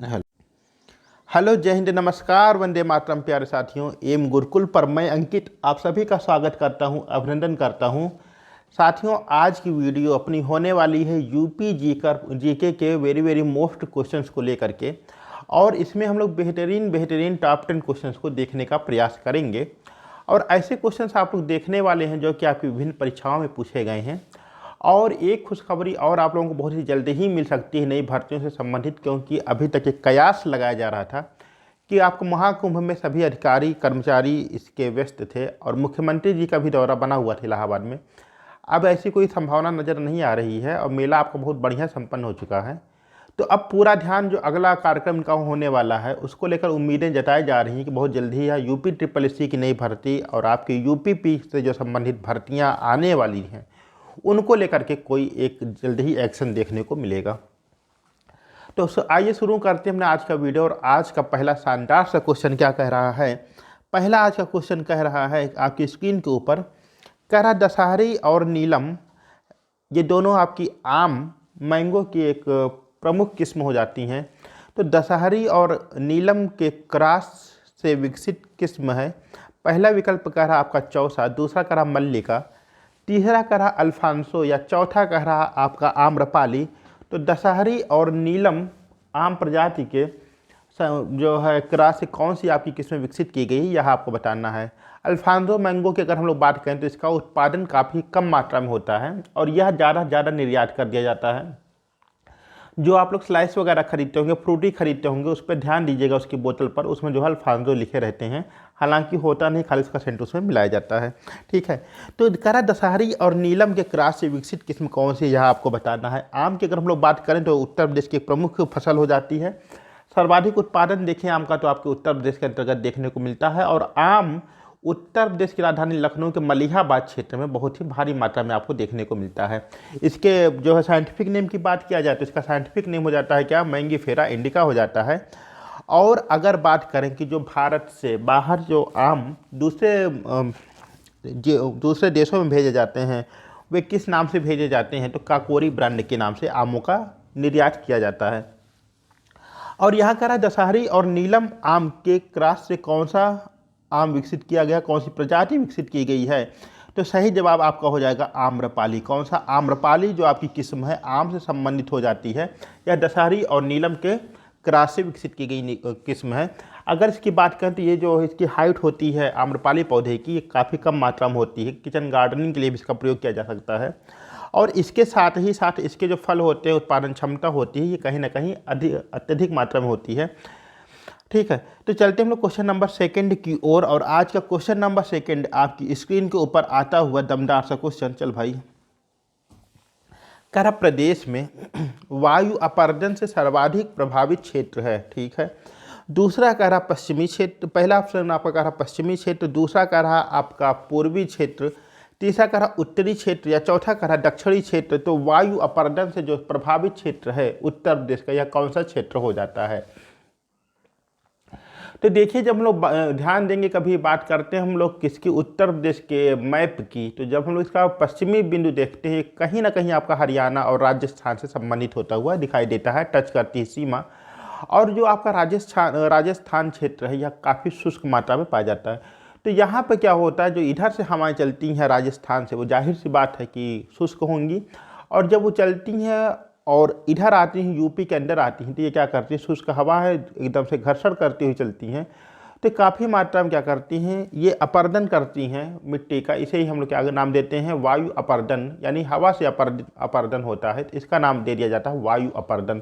Hello hello, जय हिंद, नमस्कार, वंदे मातरम। प्यारे साथियों, एम गुरुकुल पर मैं अंकित आप सभी का स्वागत करता हूं, अभिनंदन करता हूं। साथियों, आज की वीडियो अपनी होने वाली है यूपी जीके के वेरी वेरी मोस्ट क्वेश्चंस को लेकर के, और इसमें हम लोग बेहतरीन बेहतरीन टॉप 10 क्वेश्चंस को देखने का प्रयास करेंगे। और ऐसे क्वेश्चंस आप लोग देखने वाले हैं जो कि आपकी विभिन्न परीक्षाओं में पूछे गए हैं। और एक खुशखबरी और आप लोगों को बहुत ही जल्दी ही मिल सकती है नई भर्तियों से संबंधित, क्योंकि अभी तक एक कयास लगाया जा रहा था कि आपको महाकुंभ में सभी अधिकारी कर्मचारी इसके व्यस्त थे और मुख्यमंत्री जी का भी दौरा बना हुआ था इलाहाबाद में। अब ऐसी कोई संभावना नज़र नहीं आ रही है और मेला आपका बहुत बढ़िया संपन्न हो चुका है। तो अब पूरा ध्यान जो अगला कार्यक्रम का होने वाला है उसको लेकर उम्मीदें जताई जा रही हैं कि बहुत जल्दी ही यूपी ट्रिपल एस सी की नई भर्ती और आपकी यूपी से जो संबंधित भर्तियां आने वाली हैं उनको लेकर के कोई एक जल्द ही एक्शन देखने को मिलेगा। तो आइए शुरू करते हैं हमने आज का वीडियो। और आज का पहला शानदार सा क्वेश्चन क्या कह रहा है? पहला आज का क्वेश्चन कह रहा है आपकी स्क्रीन के ऊपर, कह रहा दशहरी और नीलम ये दोनों आपकी आम मैंगो की एक प्रमुख किस्म हो जाती हैं। तो दशहरी और नीलम के क्रॉस से विकसित किस्म है। पहला विकल्प कह रहा आपका चौसा, दूसरा कह रहा मल्लिका, तीसरा कह रहा अल्फांसो, या चौथा कह रहा आपका आम्रपाली। तो दशहरी और नीलम आम प्रजाति के जो है क्रॉस से कौन सी आपकी किस्में विकसित की गई यह आपको बताना है। अल्फांसो मैंगो की अगर हम लोग बात करें तो इसका उत्पादन काफ़ी कम मात्रा में होता है और यह ज़्यादा से ज़्यादा निर्यात कर दिया जाता है। जो आप लोग स्लाइस वगैरह खरीदते होंगे, फ्रूटी खरीदते होंगे, उस पर ध्यान दीजिएगा उसकी बोतल पर, उसमें जो है अल्फांसो लिखे रहते हैं। हालांकि होता नहीं, खाली उसका सेंट उसमें मिलाया जाता है। ठीक है, तो करा दशहरी और नीलम के क्रॉस से विकसित किस्म कौन सी यह आपको बताना है। आम की अगर हम लोग बात करें तो उत्तर प्रदेश की प्रमुख फसल हो जाती है। सर्वाधिक उत्पादन देखें आम का तो आपके उत्तर प्रदेश के अंतर्गत देखने को मिलता है। और आम उत्तर प्रदेश की राजधानी लखनऊ के मलिहाबाद क्षेत्र में बहुत ही भारी मात्रा में आपको देखने को मिलता है। इसके जो है साइंटिफिक नेम की बात किया जाए तो इसका साइंटिफिक नेम हो जाता है क्या, मैंगीफेरा इंडिका हो जाता है। और अगर बात करें कि जो भारत से बाहर जो आम दूसरे देशों में भेजे जाते हैं वे किस नाम से भेजे जाते हैं, तो काकोरी ब्रांड के नाम से आमों का निर्यात किया जाता है। और यहाँ कह रहा है दशहरी और नीलम आम के क्रॉस से कौन सा आम विकसित किया गया, कौन सी प्रजाति विकसित की गई है। तो सही जवाब आपका हो जाएगा आम्रपाली। कौन सा? आम्रपाली जो आपकी किस्म है आम से संबंधित हो जाती है। यह दशहरी और नीलम के क्रॉस से विकसित की गई किस्म है। अगर इसकी बात करें तो ये जो इसकी हाइट होती है आम्रपाली पौधे की, ये काफ़ी कम मात्रा में होती है। किचन गार्डनिंग के लिए भी इसका प्रयोग किया जा सकता है। और इसके साथ ही साथ इसके जो फल होते हैं, उत्पादन क्षमता होती है, ये कहीं ना कहीं अत्यधिक मात्रा में होती है। ठीक है, तो चलते हम लोग क्वेश्चन नंबर सेकंड की ओर। और आज का क्वेश्चन नंबर सेकंड आपकी स्क्रीन के ऊपर आता हुआ दमदार सा क्वेश्चन। चल भाई, कह रहा प्रदेश में वायु अपरदन से सर्वाधिक प्रभावित क्षेत्र है। ठीक है, दूसरा कह रहा पश्चिमी क्षेत्र, पहला ऑप्शन आपका कह रहा पश्चिमी क्षेत्र, दूसरा कह रहा आपका पूर्वी क्षेत्र, तीसरा कह रहा उत्तरी क्षेत्र, या चौथा कह रहा दक्षिणी क्षेत्र। तो वायु अपरदन से जो प्रभावित क्षेत्र है उत्तर प्रदेश का, यह कौन सा क्षेत्र हो जाता है। तो देखिए, जब हम लोग ध्यान देंगे, कभी बात करते हैं हम लोग किसकी, उत्तर प्रदेश के मैप की, तो जब हम लोग इसका पश्चिमी बिंदु देखते हैं कहीं ना कहीं आपका हरियाणा और राजस्थान से संबंधित होता हुआ दिखाई देता है, टच करती है सीमा। और जो आपका राजस्थान क्षेत्र है यह काफ़ी शुष्क मात्रा में पाया जाता है। तो यहाँ पर क्या होता है, जो इधर से हवाएं चलती हैं राजस्थान से, वो जाहिर सी बात है कि शुष्क होंगी। और जब वो चलती हैं और इधर आती हैं, यूपी के अंदर आती हैं, तो ये क्या करती है, शुष्क हवा है एकदम से घर्षण करती हुई चलती हैं। तो काफ़ी मात्रा में क्या करती हैं, ये अपर्दन करती हैं मिट्टी का। इसे ही हम लोग क्या नाम देते हैं, वायु अपर्दन, यानी हवा से अपर्दन होता है, तो इसका नाम दे दिया जाता है वायु अपर्दन।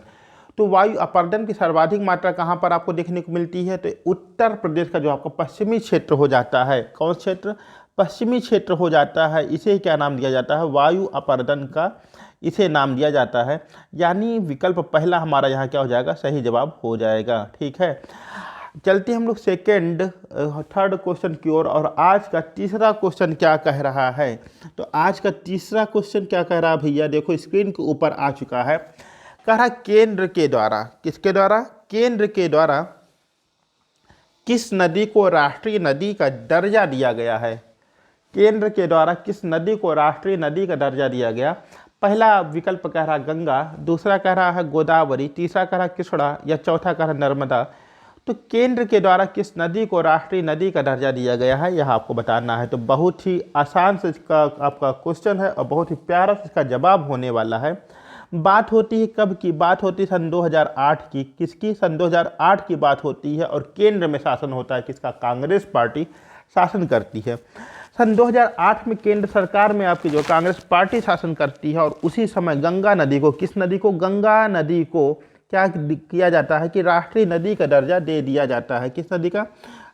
तो वायु अपर्दन की सर्वाधिक मात्रा कहाँ पर आपको देखने को मिलती है, तो उत्तर प्रदेश का जो आपका पश्चिमी क्षेत्र हो जाता है। कौन क्षेत्र? पश्चिमी क्षेत्र हो जाता है। इसे क्या नाम दिया जाता है, वायु अपर्दन का इसे नाम दिया जाता है। यानी विकल्प पहला हमारा यहाँ क्या हो जाएगा, सही जवाब हो जाएगा। ठीक है, चलते हम लोग थर्ड क्वेश्चन की ओर। और आज का तीसरा क्वेश्चन क्या कह रहा है, तो आज का तीसरा क्वेश्चन क्या कह रहा है भैया, देखो स्क्रीन के ऊपर आ चुका है। कह रहा केंद्र के द्वारा, किसके द्वारा, केंद्र के द्वारा किस नदी को राष्ट्रीय नदी का दर्जा दिया गया है। केंद्र के द्वारा किस नदी को राष्ट्रीय नदी का दर्जा दिया गया। पहला विकल्प कह रहा गंगा, दूसरा कह रहा है गोदावरी, तीसरा कह रहा कृष्णा या चौथा कह रहा नर्मदा। तो केंद्र के द्वारा किस नदी को राष्ट्रीय नदी का दर्जा दिया गया है, यह आपको बताना है। तो बहुत ही आसान से इसका आपका क्वेश्चन है और बहुत ही प्यारा से इसका जवाब होने वाला है। बात होती है कब की, बात होती है सन 2008 की। किसकी? सन 2008 की बात होती है और केंद्र में शासन होता है किसका? कांग्रेस पार्टी शासन करती है। सन 2008 में केंद्र सरकार में आपकी जो कांग्रेस पार्टी शासन करती है और उसी समय गंगा नदी को, किस नदी को? गंगा नदी को क्या किया जाता है कि राष्ट्रीय नदी का दर्जा दे दिया जाता है। किस नदी का?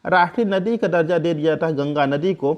राष्ट्रीय नदी का दर्जा दे दिया जाता है गंगा नदी को।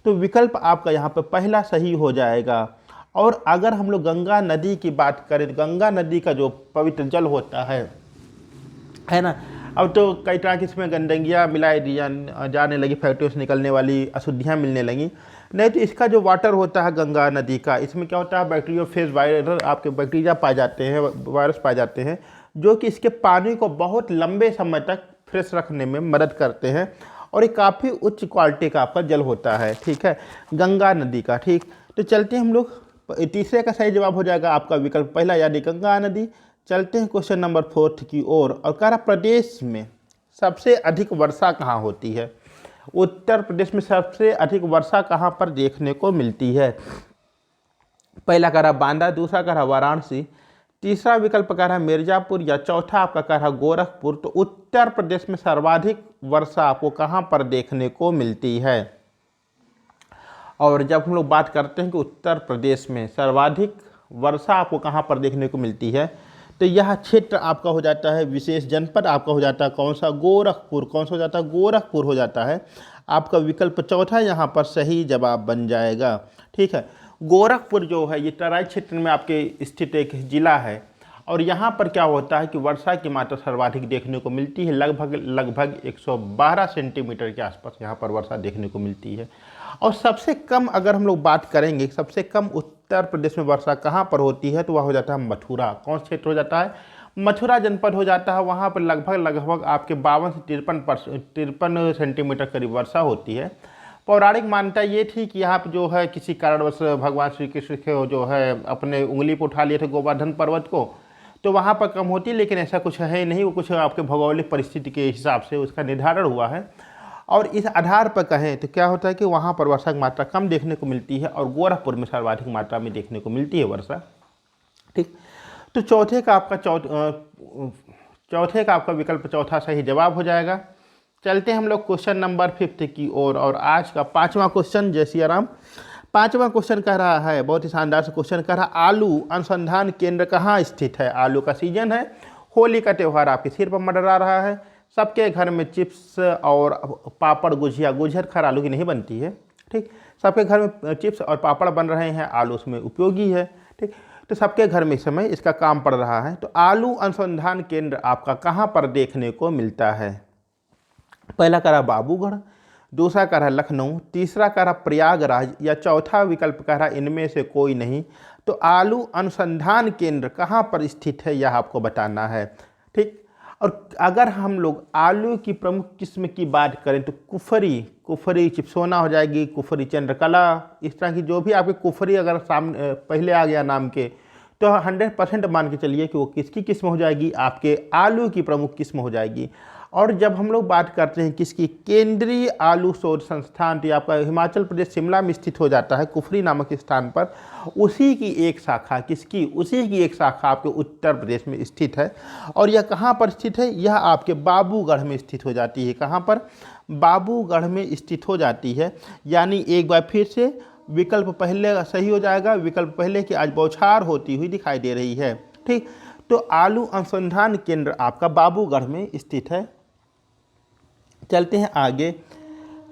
तो विकल्प आपका यहाँ पर पहला सही हो जाएगा। और अगर हम लोग गंगा नदी की बात करें तो गंगा नदी का जो पवित्र जल होता है ना, अब तो कई तरह की इसमें गंदगियाँ मिलाई दी जाने लगी, फैक्ट्रियों से निकलने वाली अशुद्धियाँ मिलने लगी। नहीं तो इसका जो वाटर होता है गंगा नदी का, इसमें क्या होता है? बैक्टीरियोफेज वायरस, आपके बैक्टीरिया पाए जाते हैं, वायरस पाए जाते हैं, जो कि इसके पानी को बहुत लंबे समय तक फ्रेश रखने में मदद करते हैं। और ये काफ़ी उच्च क्वालिटी का आपका जल होता है, ठीक है, गंगा नदी का। ठीक, तो चलते हैं हम लोग, तीसरे का सही जवाब हो जाएगा आपका विकल्प पहला, यानी गंगा नदी। चलते हैं क्वेश्चन नंबर 4 की ओर। और कह रहा प्रदेश में सबसे अधिक वर्षा कहाँ होती है? उत्तर प्रदेश में सबसे अधिक वर्षा कहाँ पर देखने को मिलती है? पहला कह रहा बांदा, दूसरा कह रहा वाराणसी, तीसरा विकल्प कह रहा मिर्जापुर या चौथा आपका कह रहा गोरखपुर। तो उत्तर प्रदेश में सर्वाधिक वर्षा आपको कहाँ पर देखने को मिलती है? और जब हम लोग बात करते हैं कि उत्तर प्रदेश में सर्वाधिक वर्षा आपको कहाँ पर देखने को मिलती है, तो यह क्षेत्र आपका हो जाता है, विशेष जनपद आपका हो जाता है कौन सा? गोरखपुर। कौन सा हो जाता है? गोरखपुर हो जाता है। आपका विकल्प चौथा यहाँ पर सही जवाब बन जाएगा, ठीक है। गोरखपुर जो है ये तराई क्षेत्र में आपके स्थित एक जिला है और यहाँ पर क्या होता है कि वर्षा की मात्रा सर्वाधिक देखने को मिलती है। लगभग 112 सेंटीमीटर के आसपास यहाँ पर वर्षा देखने को मिलती है। और सबसे कम अगर हम लोग बात करेंगे, सबसे कम उत्तर प्रदेश में वर्षा कहाँ पर होती है, तो वह हो जाता है मथुरा। कौन सा क्षेत्र हो जाता है? मथुरा जनपद हो जाता है। वहाँ पर लगभग आपके 52 से 53 सेंटीमीटर करीब वर्षा होती है। पौराणिक मान्यता ये थी कि यहाँ पर जो है किसी कारणवश भगवान श्री कृष्ण के जो है अपने उंगली पर उठा लिए थे गोवर्धन पर्वत को, तो वहाँ पर कम होती, लेकिन ऐसा कुछ है नहीं। वो कुछ आपके भौगोलिक परिस्थिति के हिसाब से उसका निर्धारण हुआ है। और इस आधार पर कहें तो क्या होता है कि वहाँ पर वर्षा की मात्रा कम देखने को मिलती है और गोरखपुर में सर्वाधिक मात्रा में देखने को मिलती है वर्षा, ठीक। तो चौथे का आपका विकल्प चौथा सही जवाब हो जाएगा। चलते हैं हम लोग क्वेश्चन नंबर 5 की ओर। और आज का 5वां क्वेश्चन, जय सिया राम। 5वां क्वेश्चन कह रहा है, बहुत ही शानदार से क्वेश्चन कह रहा है, आलू अनुसंधान केंद्र कहाँ स्थित है? आलू का सीजन है, होली का त्यौहार आपके सिर पर मंडरा रहा है, सबके घर में चिप्स और पापड़ गुजिया, गुजर खैर आलू की नहीं बनती है, ठीक। सबके घर में चिप्स और पापड़ बन रहे हैं, आलू उसमें उपयोगी है, ठीक। तो सबके घर में इस समय इसका काम पड़ रहा है। तो आलू अनुसंधान केंद्र आपका कहाँ पर देखने को मिलता है? पहला कह रहा बाबूगढ़, दूसरा कह रहा लखनऊ, तीसरा कह रहा प्रयागराज या चौथा विकल्प कह रहा इनमें से कोई नहीं। तो आलू अनुसंधान केंद्र कहाँ पर स्थित है यह आपको बताना है, ठीक। और अगर हम लोग आलू की प्रमुख किस्म की बात करें तो कुफरी चिप्सोना हो जाएगी, कुफरी चंद्रकला, इस तरह की जो भी आपकी कुफरी अगर सामने पहले आ गया नाम के, तो 100% मान के चलिए कि वो किसकी किस्म हो जाएगी? आपके आलू की प्रमुख किस्म हो जाएगी। और जब हम लोग बात करते हैं किसकी? केंद्रीय आलू शोध संस्थान, तो आपका हिमाचल प्रदेश शिमला में स्थित हो जाता है कुफरी नामक स्थान पर। उसी की एक शाखा, किसकी? उसी की एक शाखा आपके उत्तर प्रदेश में स्थित है। और यह कहाँ पर स्थित है? यह आपके बाबूगढ़ में स्थित हो जाती है। कहाँ पर? बाबूगढ़ में स्थित हो जाती है। यानी एक बार फिर से विकल्प पहले सही हो जाएगा। विकल्प पहले की आज बौछार होती हुई दिखाई दे रही है, ठीक। तो आलू अनुसंधान केंद्र आपका बाबूगढ़ में स्थित है। चलते हैं आगे,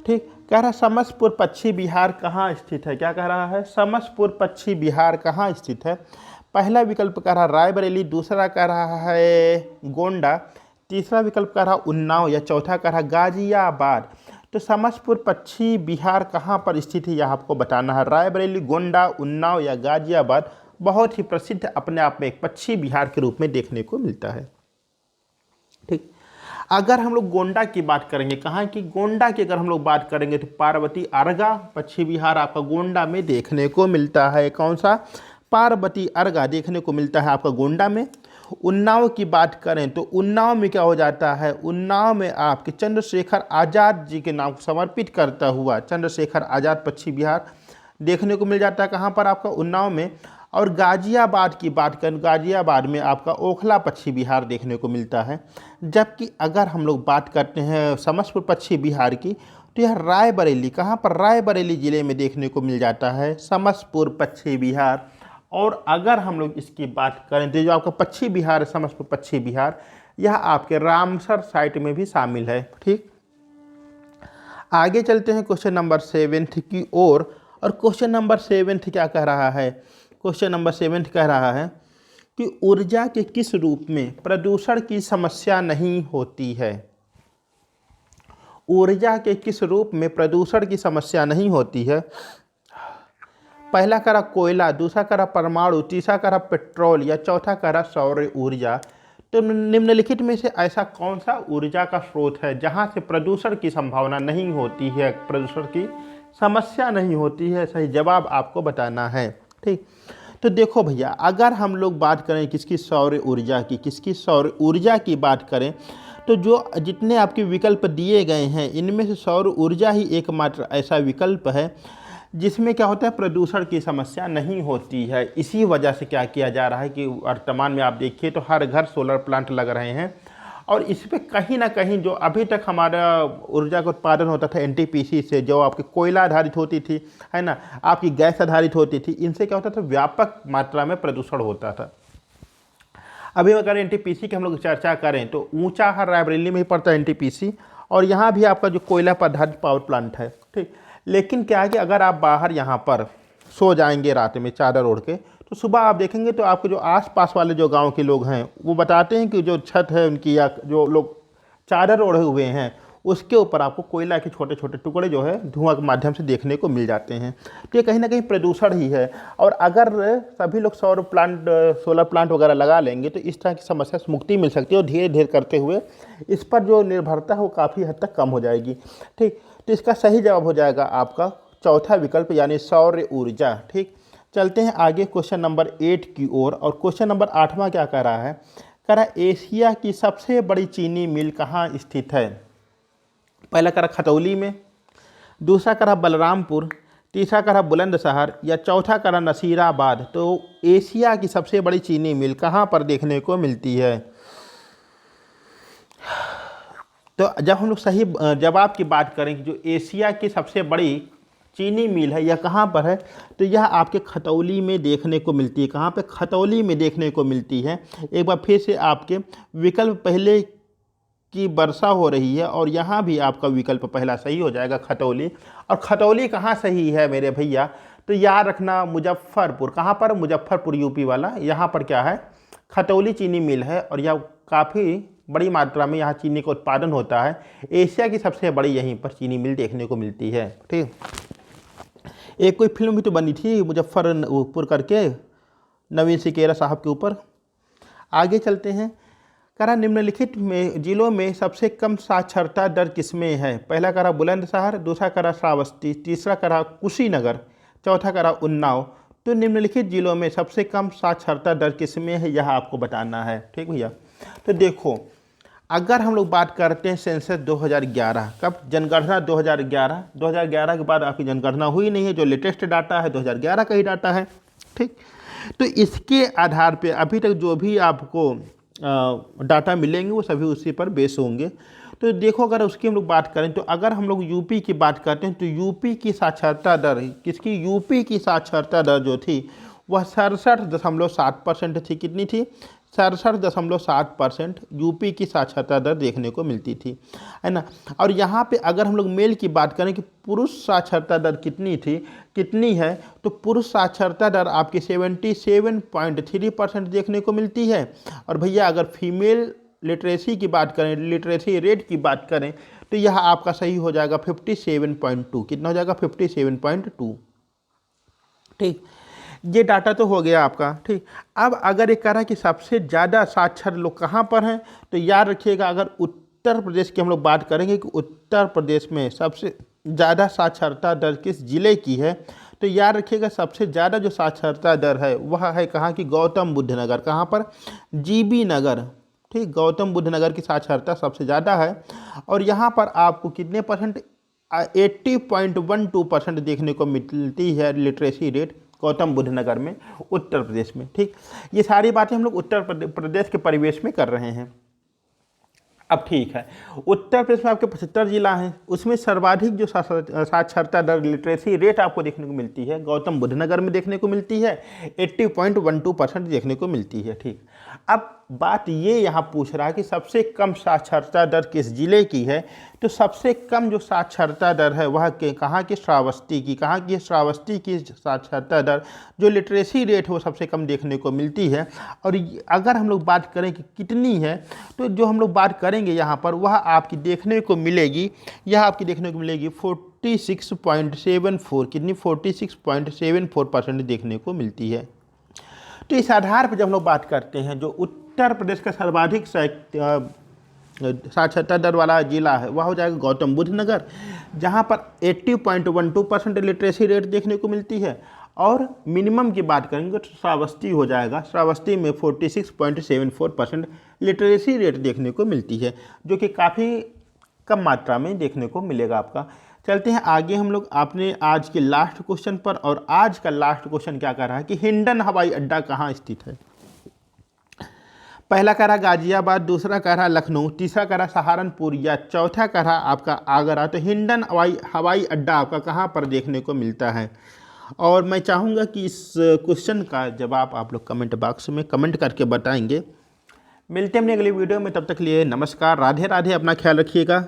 ठीक। कह रहा समसपुर पश्चिम बिहार कहाँ स्थित है? क्या कह रहा है? समसपुर पश्चिम बिहार कहाँ स्थित है? पहला विकल्प कह रहा रायबरेली, दूसरा कह रहा है गोंडा, तीसरा विकल्प कह रहा उन्नाव या चौथा कह रहा गाजियाबाद। तो समसपुर पश्चिम बिहार कहाँ पर स्थित है यह आपको बताना है। रायबरेली, गोंडा, उन्नाव या गाजियाबाद बहुत ही प्रसिद्ध अपने आप में एक पश्चिम बिहार के रूप में देखने को मिलता है, ठीक। अगर हम लोग गोंडा की बात करेंगे, कहाँ की? गोंडा की अगर हम लोग बात करेंगे तो पार्वती आरगा पश्चिम बिहार आपका गोंडा में देखने को मिलता है। कौन सा? पार्वती अर्गा देखने को मिलता है आपका गोंडा में। उन्नाव की बात करें तो उन्नाव में क्या हो जाता है, उन्नाव में आपके चंद्रशेखर आज़ाद जी के नाम को समर्पित करता हुआ चंद्रशेखर आज़ाद पक्षी विहार देखने को मिल जाता है। कहाँ पर आपका उन्नाव में। और गाज़ियाबाद की बात करें, गाज़ियाबाद में आपका ओखला पक्षी विहार देखने को मिलता है। जबकि अगर हम लोग बात करते हैं समस्तपुर पक्षी विहार की, तो यह रायबरेली, कहाँ पर, रायबरेली ज़िले में देखने को मिल जाता है समस्तपुर पक्षी विहार। और अगर हम लोग इसकी बात करें तो जो आपका पक्षी विहार है समस्तपुर पक्षी विहार, यह आपके रामसर साइट में भी शामिल है। ठीक, आगे चलते हैं क्वेश्चन नंबर 7 की ओर। और क्वेश्चन नंबर 7 क्या कह रहा है, क्वेश्चन नंबर 7 कह रहा है कि ऊर्जा के किस रूप में प्रदूषण की समस्या नहीं होती है। ऊर्जा के किस रूप में प्रदूषण की समस्या नहीं होती है। पहला करा कोयला, दूसरा करा परमाणु, तीसरा करा पेट्रोल या चौथा करा सौर ऊर्जा। तो निम्नलिखित में से ऐसा कौन सा ऊर्जा का स्रोत है जहां से प्रदूषण की संभावना नहीं होती है, प्रदूषण की समस्या नहीं होती है। सही जवाब आपको बताना है। ठीक, तो देखो भैया, अगर हम लोग बात करें किसकी, सौर ऊर्जा की, किसकी, सौर ऊर्जा की बात करें तो जो जितने आपके विकल्प दिए गए हैं इनमें से सौर ऊर्जा ही एकमात्र ऐसा विकल्प है जिसमें क्या होता है, प्रदूषण की समस्या नहीं होती है। इसी वजह से क्या किया जा रहा है कि वर्तमान में आप देखिए तो हर घर सोलर प्लांट लग रहे हैं। और इस पर कहीं ना कहीं जो अभी तक हमारा ऊर्जा का उत्पादन होता था एनटीपीसी से, जो आपकी कोयला आधारित होती थी, है ना, आपकी गैस आधारित होती थी, इनसे क्या होता था, व्यापक मात्रा में प्रदूषण होता था। अभी अगर एनटीपीसी की हम लोग चर्चा करें तो ऊंचा हर रायबरेली में ही पड़ता है एनटीपीसी, और यहाँ भी आपका जो कोयला पर आधारित पावर प्लांट है। ठीक, लेकिन क्या है कि अगर आप बाहर यहाँ पर सो जाएंगे रात में चादर ओढ़ के, तो सुबह आप देखेंगे तो आपके जो आसपास वाले जो गांव के लोग हैं वो बताते हैं कि जो छत है उनकी या जो लोग चादर ओढ़े हुए हैं उसके ऊपर आपको कोयला के छोटे छोटे टुकड़े जो है धुआं के माध्यम से देखने को मिल जाते हैं। तो ये कहीं ना कहीं प्रदूषण ही है। और अगर सभी लोग सौर प्लांट, सोलर प्लांट वगैरह लगा लेंगे तो इस तरह की समस्या से मुक्ति मिल सकती है, और धीरे धीरे करते हुए इस पर जो निर्भरता है वो काफ़ी हद तक कम हो जाएगी। ठीक, तो इसका सही जवाब हो जाएगा आपका चौथा विकल्प यानी सौर ऊर्जा। ठीक, चलते हैं आगे क्वेश्चन नंबर 8 की ओर। और क्वेश्चन नंबर 8वां क्या कह रहा है, कह रहा है एशिया की सबसे बड़ी चीनी मिल कहाँ स्थित है। पहला कह रहा खतौली में, दूसरा कह रहा बलरामपुर, तीसरा कह रहा बुलंदशहर या चौथा कह रहा नसीराबाद। तो एशिया की सबसे बड़ी चीनी मिल कहाँ पर देखने को मिलती है। तो जब हम लोग सही जवाब की बात करें कि जो एशिया की सबसे बड़ी चीनी मिल है यह कहाँ पर है, तो यह आपके खतौली में देखने को मिलती है। कहाँ पे, खतौली में देखने को मिलती है। एक बार फिर से आपके विकल्प पहले की वर्षा हो रही है और यहाँ भी आपका विकल्प पहला सही हो जाएगा, खतौली। और खतौली कहाँ सही है मेरे भैया, तो याद रखना मुजफ्फरपुर। कहाँ पर, मुजफ्फरपुर यूपी वाला, यहाँ पर क्या है, खतौली चीनी मिल है और यह काफ़ी बड़ी मात्रा में यहाँ चीनी का उत्पादन होता है। एशिया की सबसे बड़ी यहीं पर चीनी मिल देखने को मिलती है। ठीक, एक कोई फिल्म भी तो बनी थी मुजफ्फरपुर करके, नवीन सिकेरा साहब के ऊपर। आगे चलते हैं, करा निम्नलिखित में जिलों में सबसे कम साक्षरता दर किसमें है। पहला करा बुलंदशहर, दूसरा करा श्रावस्ती, तीसरा करा कुशीनगर, चौथा करा उन्नाव। तो निम्नलिखित जिलों में सबसे कम साक्षरता दर किसमें है यह आपको बताना है। ठीक भैया, तो देखो अगर हम लोग बात करते हैं सेंसस 2011, कब, जनगणना 2011 के बाद आपकी जनगणना हुई नहीं है, जो लेटेस्ट डाटा है 2011 का ही डाटा है। ठीक, तो इसके आधार पे अभी तक जो भी आपको डाटा मिलेंगे वो सभी उसी पर बेस होंगे। तो देखो अगर उसकी हम लोग बात करें तो अगर हम लोग यूपी की बात करते हैं तो यूपी की साक्षरता दर, किसकी, यूपी की साक्षरता दर जो थी वह 67.7% थी। कितनी थी, 67.7% यूपी की साक्षरता दर देखने को मिलती थी, है ना। और यहाँ पे अगर हम लोग मेल की बात करें कि पुरुष साक्षरता दर कितनी है, तो पुरुष साक्षरता दर आपकी 77.3% देखने को मिलती है। और भैया अगर फीमेल लिटरेसी की बात करें, लिटरेसी रेट की बात करें, तो यह आपका सही हो जाएगा 57.2। कितना हो जाएगा, 57.2। ठीक, ये डाटा तो हो गया आपका। ठीक, अब अगर ये कह रहा है कि सबसे ज़्यादा साक्षर लोग कहाँ पर हैं, तो याद रखिएगा अगर उत्तर प्रदेश की हम लोग बात करेंगे कि उत्तर प्रदेश में सबसे ज़्यादा साक्षरता दर किस जिले की है, तो याद रखिएगा सबसे ज़्यादा जो साक्षरता दर है वह है कहाँ की, गौतम बुद्ध नगर। कहाँ पर, जीबी नगर। ठीक, गौतम बुद्ध नगर की साक्षरता सबसे ज़्यादा है। और यहाँ पर आपको कितने परसेंट, 80.12% देखने को मिलती है लिटरेसी रेट गौतम बुद्ध नगर में, उत्तर प्रदेश में। ठीक, ये सारी बातें हम लोग उत्तर प्रदेश के परिवेश में कर रहे हैं। अब ठीक है, उत्तर प्रदेश में आपके 75 जिला हैं, उसमें सर्वाधिक जो साक्षरता दर लिटरेसी रेट आपको देखने को मिलती है गौतम बुद्ध नगर में देखने को मिलती है, 80.12% देखने को मिलती है। ठीक, अब बात ये यहाँ पूछ रहा है कि सबसे कम साक्षरता दर किस जिले की है, तो सबसे कम जो साक्षरता दर है वह कहाँ की, श्रावस्ती की। कहाँ की, श्रावस्ती की साक्षरता दर जो लिटरेसी रेट है वो सबसे कम देखने को मिलती है। और अगर हम लोग बात करें कि कितनी है, तो जो हम लोग बात करेंगे यहाँ पर वह आपकी देखने को मिलेगी, यह आपकी देखने को मिलेगी 46.74, कितनी, 46.74% देखने को मिलती है। तो इस आधार पर जब हम लोग बात करते हैं, जो उत्तर प्रदेश का सर्वाधिक साक्षरता दर वाला जिला है वह हो जाएगा गौतम बुद्ध नगर, जहां पर 80.12% लिटरेसी रेट देखने को मिलती है। और मिनिमम की बात करेंगे तो श्रावस्ती हो जाएगा, श्रावस्ती में 46.74% लिटरेसी रेट देखने को मिलती है, जो कि काफ़ी कम मात्रा में देखने को मिलेगा आपका। चलते हैं आगे हम लोग अपने आज के लास्ट क्वेश्चन पर। और आज का लास्ट क्वेश्चन क्या कह रहा है कि हिंडन हवाई अड्डा कहाँ स्थित है। पहला कह रहा गाजियाबाद, दूसरा कह रहा लखनऊ, तीसरा कह रहा सहारनपुर, या चौथा कह रहा आपका आगरा। तो हिंडन हवाई अड्डा आपका कहाँ पर देखने को मिलता है। और मैं चाहूँगा कि इस क्वेश्चन का जवाब आप लोग कमेंट बॉक्स में कमेंट करके बताएंगे। मिलते हैं अपनी अगली वीडियो में, तब तक लिए नमस्कार, राधे राधे, अपना ख्याल रखिएगा।